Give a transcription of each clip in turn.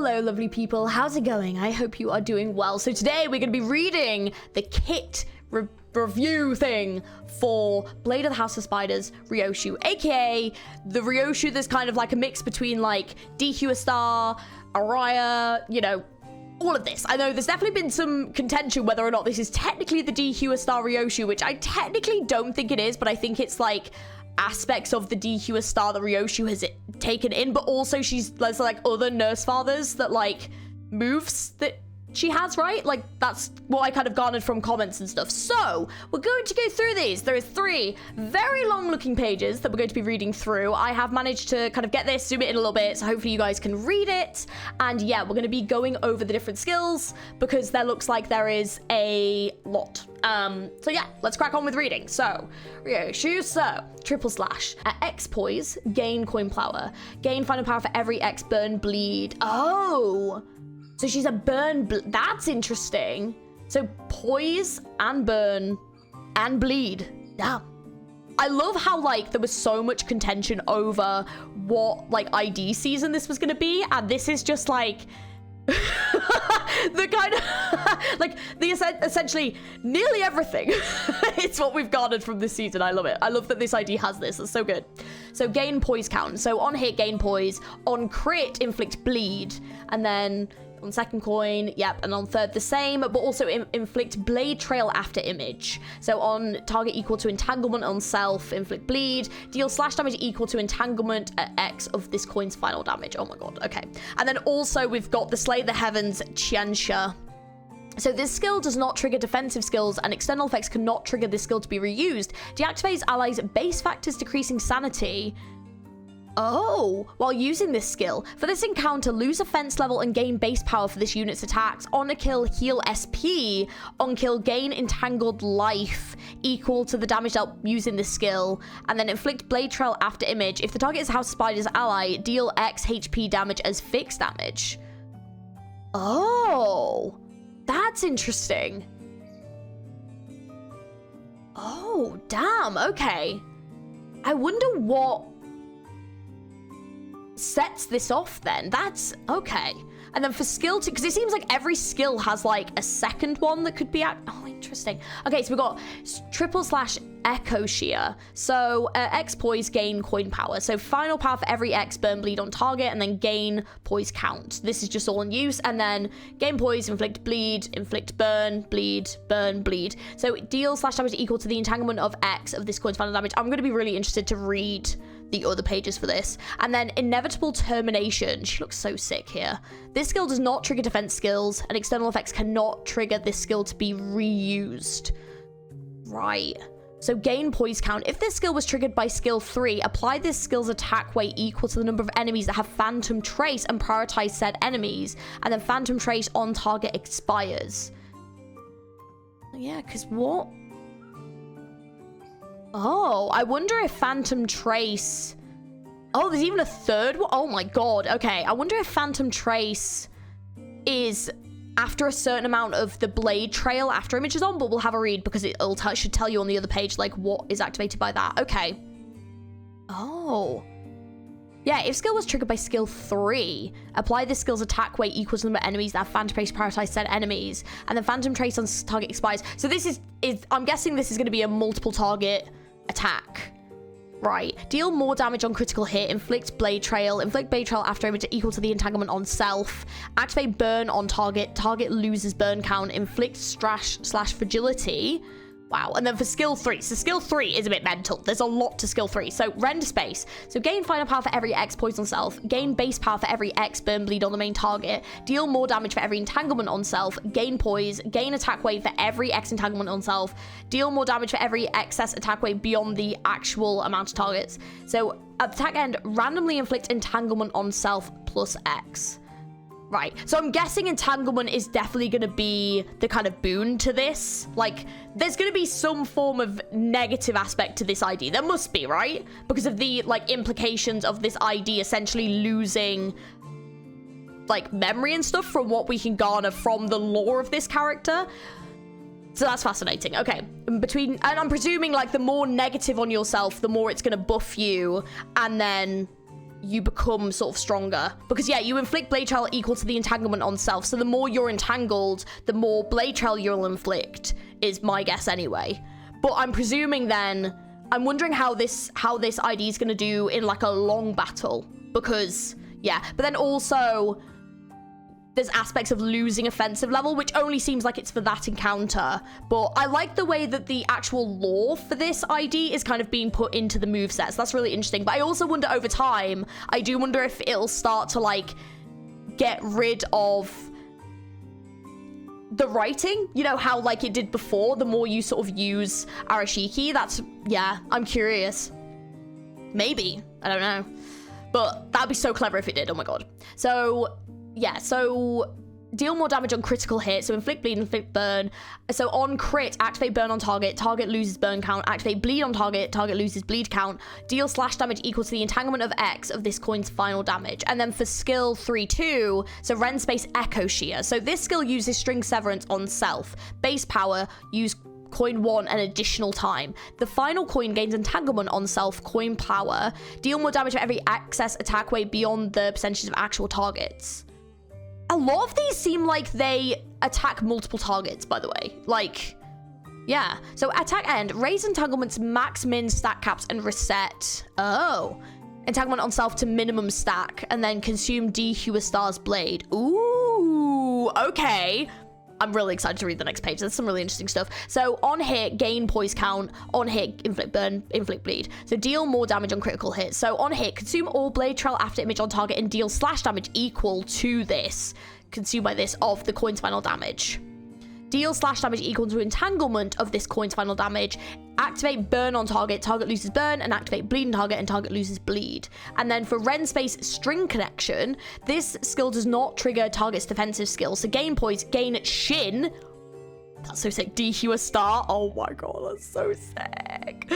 Hello, lovely people. How's it going? I hope you are doing well. So today we're going to be reading the kit review thing for Blade of the House of Spiders Ryoshu, aka the Ryoshu that's kind of like a mix between like DQ Star, Araya, you know, all of this. I know there's definitely been some contention whether or not this is technically the DQ Star Ryoshu, which I technically don't think it is, but I think it's like aspects of the DQ Star that Ryoshu has taken in, but also there's like other nurse fathers that like moves that she has, right? Like that's what I kind of garnered from comments and stuff. So we're going to go through these. There is 3 very long looking pages that we're going to be reading through. I have managed to kind of get this, zoom it in a little bit, so hopefully you guys can read it. And yeah, we're going to be going over the different skills because there looks like there is a lot. So yeah, let's crack on with reading. So Ryoshu, so triple slash at X poise, gain coin power, gain final power for every X burn bleed. Oh, so she's a burn, that's interesting. So poise and burn and bleed. Damn. I love how like there was so much contention over what like ID season this was gonna be, and this is just like the kind of like the essentially nearly everything. It's what we've garnered from this season. I love it. I love that this ID has this. It's so good. So gain poise count. So on hit gain poise, on crit inflict bleed, and then on second coin, yep, and on third the same, but also inflict blade trail after image. So on target equal to entanglement on self, inflict bleed, deal slash damage equal to entanglement at X of this coin's final damage. Oh my god, okay. And then also we've got the Slay the Heavens Qiansha. So this skill does not trigger defensive skills, and external effects cannot trigger this skill to be reused. Deactivates allies' base factors decreasing sanity. Oh, while using this skill. For this encounter, lose offense level and gain base power for this unit's attacks. On a kill, heal SP. On kill, gain entangled life equal to the damage dealt using this skill. And then inflict blade trail after image. If the target is House Spider's ally, deal X HP damage as fixed damage. Oh, that's interesting. Oh, damn. Okay. I wonder what sets this off then. That's okay. And then for skill, because it seems like every skill has like a second one that could be at. Oh, interesting. Okay, so we've got triple slash echo shear. So X poise gain coin power. So final power for every X burn bleed on target, and then gain poise count. This is just all in use. And then gain poise, inflict bleed, inflict burn, bleed, burn, bleed. So deal slash damage equal to the entanglement of X of this coin's final damage. I'm going to be really interested to read the other pages for this. And then inevitable termination. She looks so sick here. This skill does not trigger defense skills, and external effects cannot trigger this skill to be reused. Right. So gain poise count. If this skill was triggered by skill 3, apply this skill's attack weight equal to the number of enemies that have phantom trace and prioritize said enemies. And then phantom trace on target expires. Yeah, because what? Oh, I wonder if Phantom Trace... Oh, there's even a third one? Oh my god, okay. I wonder if Phantom Trace is after a certain amount of the blade trail after image is on, but we'll have a read because it should tell you on the other page, like, what is activated by that. Okay. Oh. Yeah, if skill was triggered by skill 3, apply this skill's attack weight equals the number of enemies that have Phantom Trace prioritized said enemies, and then Phantom Trace on target expires. So this is I'm guessing this is going to be a multiple target attack. Right. Deal more damage on critical hit, inflict blade trail after image equal to the entanglement on self, activate burn on target loses burn count, inflict slash fragility. Wow. And then for skill 3. So skill 3 is a bit mental. There's a lot to skill 3. So render space. So gain final power for every X poison on self. Gain base power for every X burn bleed on the main target. Deal more damage for every entanglement on self. Gain poise. Gain attack weight for every X entanglement on self. Deal more damage for every excess attack weight beyond the actual amount of targets. So at the attack end, randomly inflict entanglement on self plus X. Right, so I'm guessing entanglement is definitely going to be the kind of boon to this. Like, there's going to be some form of negative aspect to this ID. There must be, right? Because of the, like, implications of this ID essentially losing, like, memory and stuff from what we can garner from the lore of this character. So that's fascinating. Okay, and I'm presuming, like, the more negative on yourself, the more it's going to buff you. And then you become sort of stronger. Because yeah, you inflict blade trail equal to the entanglement on self. So the more you're entangled, the more blade trail you'll inflict, is my guess anyway. But I'm presuming then, I'm wondering how this ID is going to do in like a long battle. Because yeah, but then also there's aspects of losing offensive level, which only seems like it's for that encounter. But I like the way that the actual lore for this ID is kind of being put into the movesets. That's really interesting. But I also wonder over time, I do wonder if it'll start to like get rid of the writing, you know, how like it did before, the more you sort of use Arashiki. That's, yeah, I'm curious. Maybe, I don't know. But that'd be so clever if it did, oh my god. So yeah, so deal more damage on critical hit, so inflict bleed, inflict burn. So on crit, activate burn on target, target loses burn count, activate bleed on target, target loses bleed count, deal slash damage equal to the entanglement of X of this coin's final damage. And then for skill 3-2, so Ren space Echo Shear. So this skill uses string severance on self. Base power, use coin 1 an additional time. The final coin gains entanglement on self, coin power. Deal more damage for every excess attack weight beyond the percentages of actual targets. A lot of these seem like they attack multiple targets, by the way. Like, yeah. So attack end, raise entanglements max min stack caps and reset. Oh. Entanglement on self to minimum stack and then consume D Hewer Star's blade. Ooh, okay. I'm really excited to read the next page. There's some really interesting stuff. So on hit, gain poise count. On hit, inflict burn, inflict bleed. So deal more damage on critical hits. So on hit, consume all blade trail after image on target and deal slash damage equal to this, consumed by this, of the coin's final damage. Deal slash damage equal to entanglement of this coin's final damage. Activate burn on target, target loses burn, and activate bleed on target, and target loses bleed. And then for Ren space string connection, this skill does not trigger target's defensive skill. So gain poise, gain shin. That's so sick. D Hewer Star. Oh my god, that's so sick.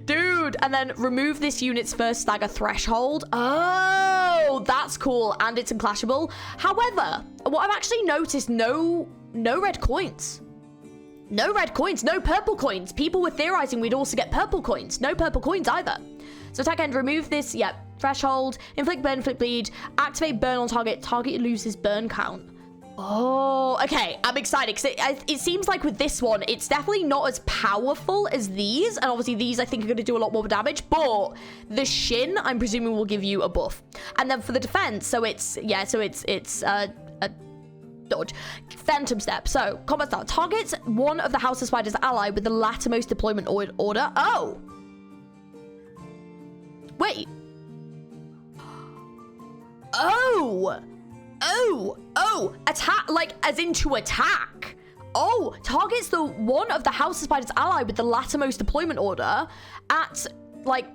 Dude. And then remove this unit's first stagger threshold. Oh, that's cool. And it's unclashable. However, what I've actually noticed, no red coins. No red coins, no purple coins. People were theorizing we'd also get purple coins. No purple coins either. So attack end, remove this, threshold, inflict burn, inflict bleed, activate burn on target, target loses burn count. Oh, okay, I'm excited because it seems like with this one, it's definitely not as powerful as these. And obviously these I think are going to do a lot more damage, but the shin, I'm presuming, will give you a buff. And then for the defense, so it's dodge. Phantom step. So, combat start. Targets one of the House of Spiders ally with the lattermost deployment order. Oh! Wait. Oh! Oh! Attack, like, as in to attack. Oh! Targets the one of the House of Spiders ally with the lattermost deployment order at, like,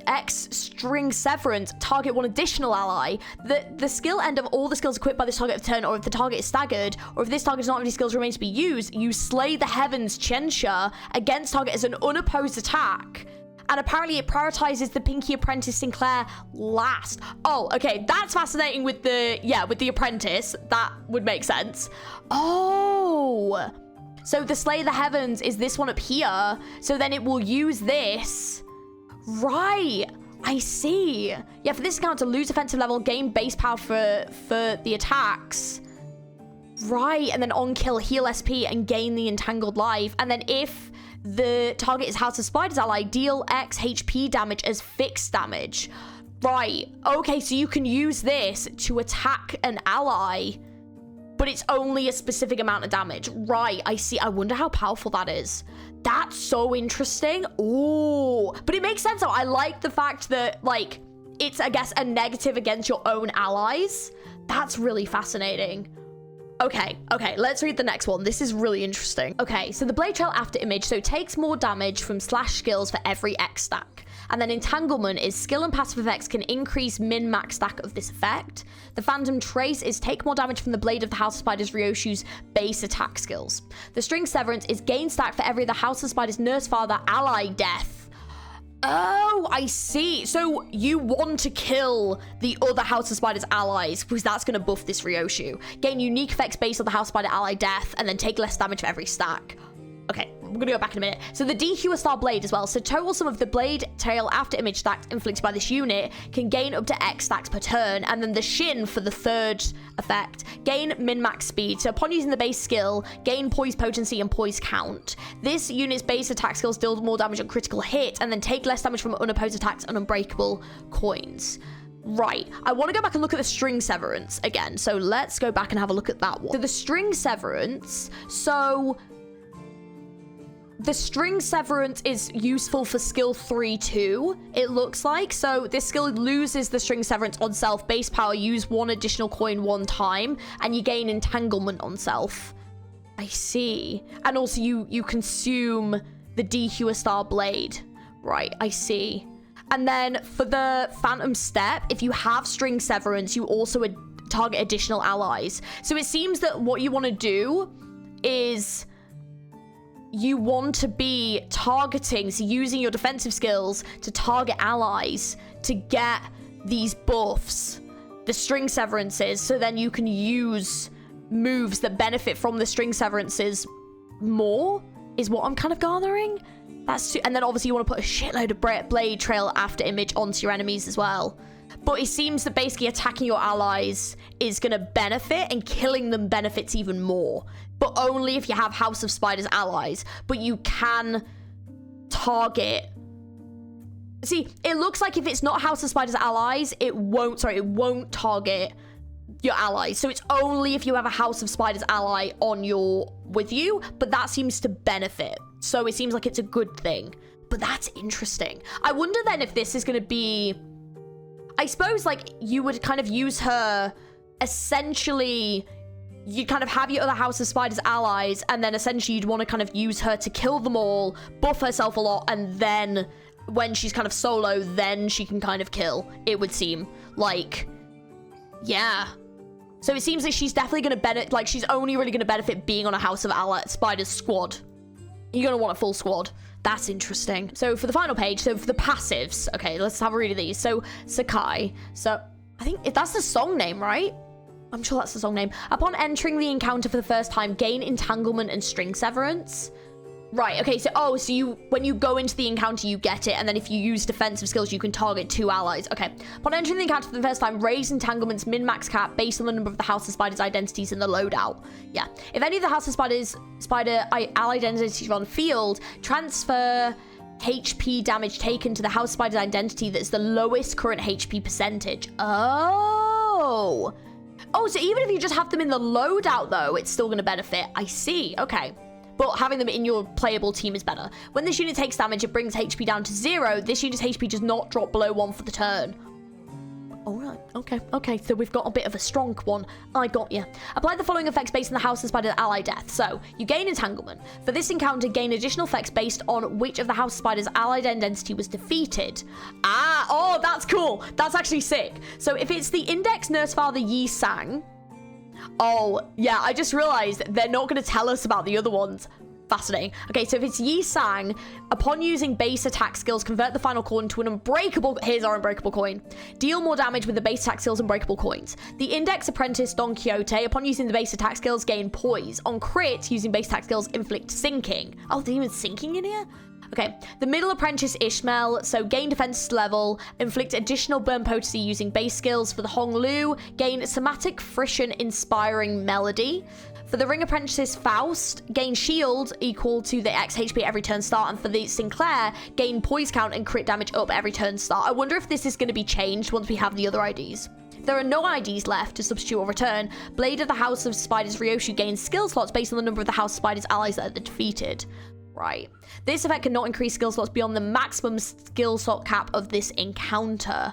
X string severance, target one additional ally. The skill end of all the skills equipped by this target of turn, or if the target is staggered, or if this target does not have any skills remains to be used, you slay the heavens Chensha against target as an unopposed attack. And apparently it prioritizes the Pinky Apprentice Sinclair last. Oh, okay, that's fascinating with the apprentice. That would make sense. Oh, so the Slay the Heavens is this one up here. So then it will use this. Right, I see. Yeah, for this account to lose offensive level, gain base power for the attacks. Right, and then on kill, heal SP and gain the entangled life. And then if the target is House of Spiders ally, deal X HP damage as fixed damage. Right, okay, so you can use this to attack an ally, but it's only a specific amount of damage. Right, I see. I wonder how powerful that is. That's so interesting. Ooh, but it makes sense though. I like the fact that, like, it's, I guess, a negative against your own allies. That's really fascinating. Okay, let's read the next one. This is really interesting. Okay, so the blade trail after image, so takes more damage from slash skills for every X stack. And then entanglement is skill and passive effects can increase min-max stack of this effect. The phantom trace is take more damage from the blade of the House of Spiders Ryoshu's base attack skills. The string severance is gain stack for every the House of Spiders nurse father ally death. Oh, I see. So you want to kill the other House of Spiders allies because that's going to buff this Ryoshu. Gain unique effects based on the House of Spider ally death and then take less damage for every stack. Okay, we're gonna go back in a minute. So the DQ Star Blade as well. So total sum of the blade, tail, after image stacks inflicted by this unit can gain up to X stacks per turn. And then the Shin for the third effect, gain min-max speed. So upon using the base skill, gain poise potency and poise count. This unit's base attack skills deal more damage on critical hit and then take less damage from unopposed attacks and unbreakable coins. Right, I want to go back and look at the string severance again. So let's go back and have a look at that one. So the string severance, the string severance is useful for skill 3 too, it looks like. So this skill loses the string severance on self. Base power, use 1 additional coin 1 time, and you gain entanglement on self. I see. And also you consume the DQ Star Blade. Right, I see. And then for the Phantom Step, if you have string severance, you also target additional allies. So it seems that what you want to do is you want to be targeting, so using your defensive skills to target allies to get these buffs, the string severances, so then you can use moves that benefit from the string severances more, is what I'm kind of gathering. And then obviously you want to put a shitload of blade trail after image onto your enemies as well. But it seems that basically attacking your allies is going to benefit, and killing them benefits even more. But only if you have House of Spiders allies. But you can target... See, it looks like if it's not House of Spiders allies, it won't target your allies. So it's only if you have a House of Spiders ally with you, but that seems to benefit. So it seems like it's a good thing. But that's interesting. I wonder then if this is going to be... I suppose, like, you would kind of use her... Essentially, you kind of have your other House of Spiders allies, and then essentially you'd want to kind of use her to kill them all, buff herself a lot, and then when she's kind of solo, then she can kind of kill, it would seem. Like, yeah. So it seems like she's definitely going to benefit... Like, she's only really going to benefit being on a House of Spiders squad. You're going to want a full squad. That's interesting. So for the final page, so for the passives, okay, let's have a read of these. So Sakai, so I think that's the song name, right? I'm sure that's the song name. Upon entering the encounter for the first time, gain entanglement and string severance. Right, okay, so, when you go into the encounter, you get it, and then if you use defensive skills, you can target 2 allies. Okay, upon entering the encounter for the first time, raise entanglement's min-max cap based on the number of the House of Spiders identities in the loadout. Yeah, if any of the House of Spider allied identities are on field, transfer HP damage taken to the House of Spiders identity that's the lowest current HP percentage. Oh, so even if you just have them in the loadout, though, it's still going to benefit. I see, okay. But having them in your playable team is better. When this unit takes damage, it brings HP down to 0. This unit's HP does not drop below 1 for the turn. All right, okay, so we've got a bit of a strong one. I got you. Apply the following effects based on the House of Spiders ally death. So, you gain entanglement. For this encounter, gain additional effects based on which of the House of Spiders allied identity was defeated. Oh, that's cool. That's actually sick. So, if it's the Index Nurse Father Yi Sang... Oh, yeah, I just realized they're not going to tell us about the other ones. Fascinating. Okay, so if it's Yi Sang, upon using base attack skills, convert the final coin to an unbreakable... Here's our unbreakable coin. Deal more damage with the base attack skills unbreakable coins. The Index Apprentice Don Quixote, upon using the base attack skills, gain poise. On crit, using base attack skills, inflict sinking. Oh, there's even sinking in here? Okay, the Middle Apprentice Ishmael, so gain defense level, inflict additional burn potency using base skills. For the Hong Lu, gain somatic friction inspiring melody. For the Ring Apprentice Faust, gain shield equal to the X HP every turn start. And for the Sinclair, gain poise count and crit damage up every turn start. I wonder if this is going to be changed once we have the other IDs. If there are no IDs left to substitute or return, Blade of the House of Spiders Ryoshu gains skill slots based on the number of the House of Spiders allies that are defeated. Right. This effect cannot increase skill slots beyond the maximum skill slot cap of this encounter.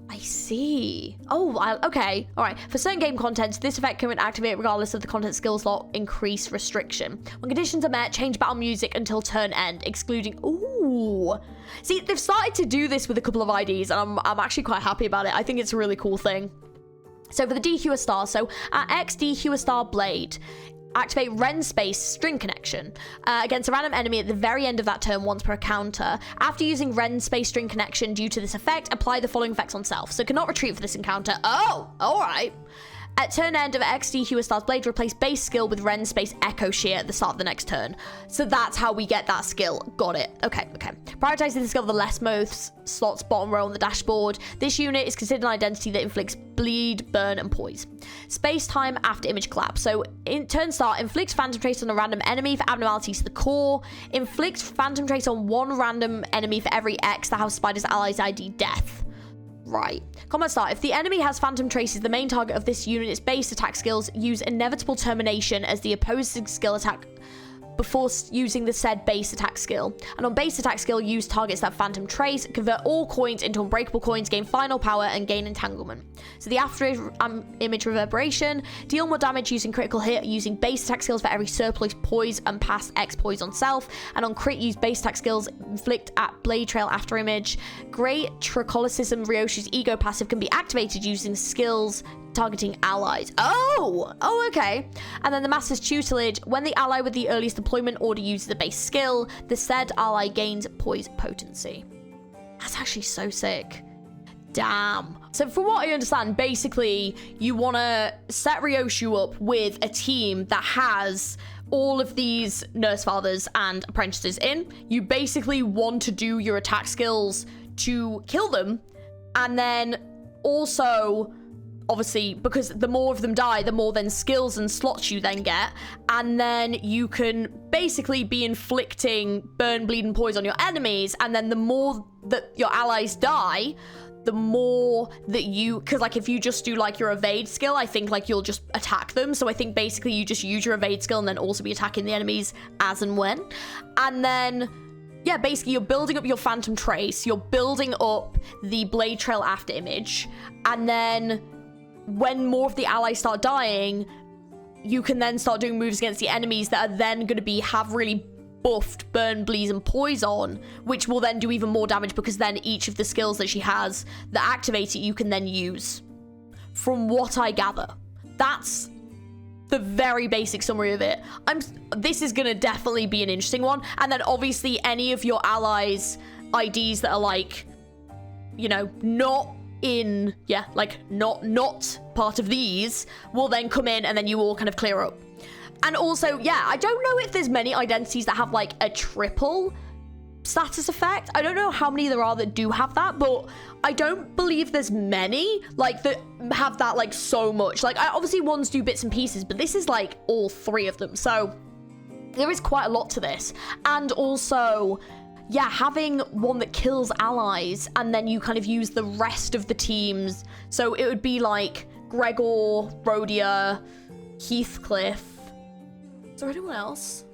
I see. Oh, okay. All right. For certain game contents, this effect can activate regardless of the content skill slot increase restriction. When conditions are met, change battle music until turn end, excluding... Ooh. See, they've started to do this with a couple of IDs, and I'm actually quite happy about it. I think it's a really cool thing. So for the DQ Star, so at X DQ Star Blade... Activate Ren Space String Connection against a random enemy at the very end of that turn once per encounter. After using Ren Space String Connection due to this effect, apply the following effects on self. So cannot retreat for this encounter. Oh, all right. At turn end of XD Hewer starts Blade, replace base skill with Ren space Echo Shear at the start of the next turn. So that's how we get that skill. Got it. Okay. Prioritizing the skill of the leftmost slots bottom row on the dashboard. This unit is considered an identity that inflicts bleed, burn, and poise. Space time after image collapse. So in turn start, inflicts Phantom Trace on a random enemy for abnormalities to the core. Inflicts Phantom Trace on one random enemy for every X the House Spider's allies ID death. Right. Combat start. If the enemy has Phantom Traces, the main target of this unit's base attack skills use Inevitable Termination as the opposing skill attack before using the said base attack skill. And on base attack skill, use targets that Phantom Trace, convert all coins into unbreakable coins, gain final power, and gain entanglement. So the after image reverberation, deal more damage using critical hit using base attack skills for every surplus poise and past X poise on self. And on crit, use base attack skills inflict at blade trail after image. Great Tricolicism Ryoshu's E.G.O passive can be activated using skills targeting allies. Oh, okay. And then the Master's Tutelage. When the ally with the earliest deployment order uses the base skill, the said ally gains poise potency. That's actually so sick. Damn. So from what I understand, basically, you want to set Ryoshu up with a team that has all of these nurse fathers and apprentices in. You basically want to do your attack skills to kill them, and then also, obviously, because the more of them die, the more then skills and slots you then get. And then you can basically be inflicting burn, bleed, and poise on your enemies. And then the more that your allies die, the more that you, because like if you just do like your evade skill, I think like you'll just attack them. So I think basically you just use your evade skill and then also be attacking the enemies as and when. And then, yeah, basically you're building up your Phantom Trace, you're building up the Blade Trail after image, and then when more of the allies start dying, you can then start doing moves against the enemies that are then going to have really buffed burn, bleed, and poise on, which will then do even more damage because then each of the skills that she has that activate it, you can then use. From what I gather, that's the very basic summary of it. This is going to definitely be an interesting one. And then obviously any of your allies' IDs that are like, you know, not part of these will then come in, and then you all kind of clear up. And also, yeah, I don't know if there's many identities that have like a triple status effect. I don't know how many there are that do have that, but I don't believe there's many like that have that like so much. Like obviously ones do bits and pieces, but this is like all three of them. So there is quite a lot to this. And also, yeah, having one that kills allies, and then you kind of use the rest of the teams. So it would be like Gregor, Rhodia, Heathcliff. Is there anyone else?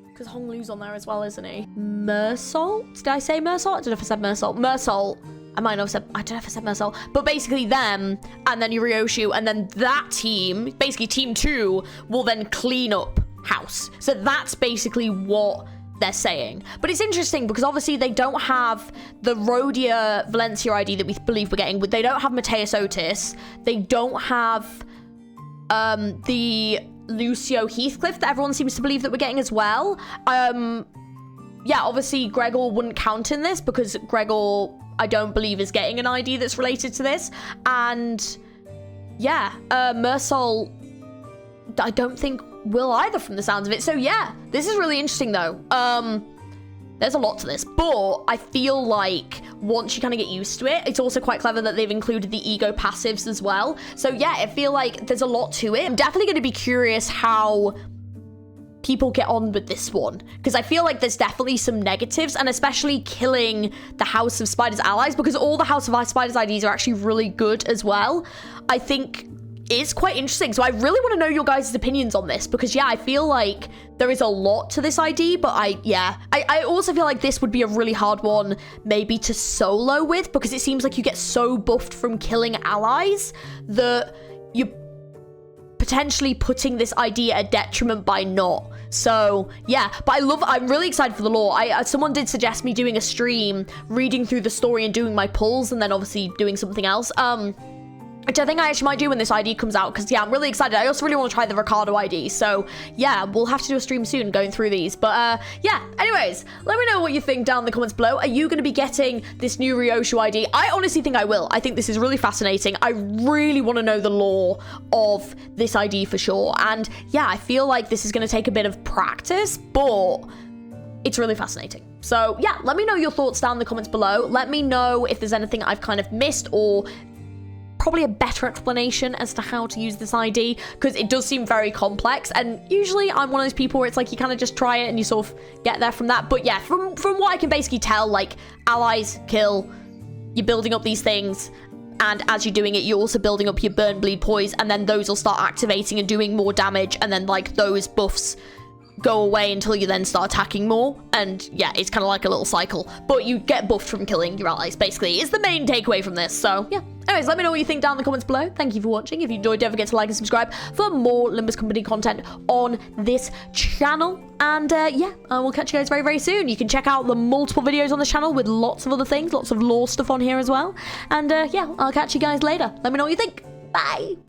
Because Hong Lu's on there as well, isn't he? Mersault? Did I say Mersault? I don't know if I said Mersault. Mersault. I don't know if I said Mersault. But basically them, and then Ryoshu, and then that team, basically team 2, will then clean up house. So that's basically what they're saying. But it's interesting because obviously they don't have the Rhodia Valencia ID that we believe we're getting, but they don't have Mateus Otis. They don't have the Lucio Heathcliff that everyone seems to believe that we're getting as well. Yeah, obviously Gregor wouldn't count in this because Gregor, I don't believe, is getting an ID that's related to this. And yeah, Mersault, I don't think will either from the sounds of it. So yeah, this is really interesting though. There's a lot to this, but I feel like once you kind of get used to it, it's also quite clever that they've included the E.G.O passives as well. So yeah, I feel like there's a lot to it. I'm definitely going to be curious how people get on with this one, because I feel like there's definitely some negatives, and especially killing the House of Spiders allies, because all the House of Spiders IDs are actually really good as well. I think it's quite interesting. So I really want to know your guys' opinions on this, because yeah, I feel like there is a lot to this ID, but I also feel like this would be a really hard one maybe to solo with, because it seems like you get so buffed from killing allies that you're potentially putting this ID at a detriment by not. So yeah, but I'm really excited for the lore. Someone did suggest me doing a stream, reading through the story and doing my pulls, and then obviously doing something else. which I think I actually might do when this ID comes out, because, yeah, I'm really excited. I also really want to try the Ricardo ID, so, yeah, we'll have to do a stream soon going through these. But, yeah, anyways, let me know what you think down in the comments below. Are you going to be getting this new Ryoshu ID? I honestly think I will. I think this is really fascinating. I really want to know the lore of this ID for sure. And, yeah, I feel like this is going to take a bit of practice, but it's really fascinating. So, yeah, let me know your thoughts down in the comments below. Let me know if there's anything I've kind of missed, or probably a better explanation as to how to use this ID, because it does seem very complex, and usually I'm one of those people where it's like you kind of just try it and you sort of get there from that. But yeah, from what I can basically tell, like, allies kill, you're building up these things, and as you're doing it, you're also building up your burn, bleed, poise, and then those will start activating and doing more damage, and then like those buffs go away until you then start attacking more. And yeah, it's kind of like a little cycle, but you get buffed from killing your allies, basically, is the main takeaway from this. So yeah, anyways, let me know what you think down in the comments below. Thank you for watching. If you enjoyed, don't forget to like and subscribe for more LimbusCompany content on this channel. And yeah, I will catch you guys very, very soon. You can check out the multiple videos on the channel with lots of other things, lots of lore stuff on here as well. And yeah, I'll catch you guys later. Let me know what you think. Bye.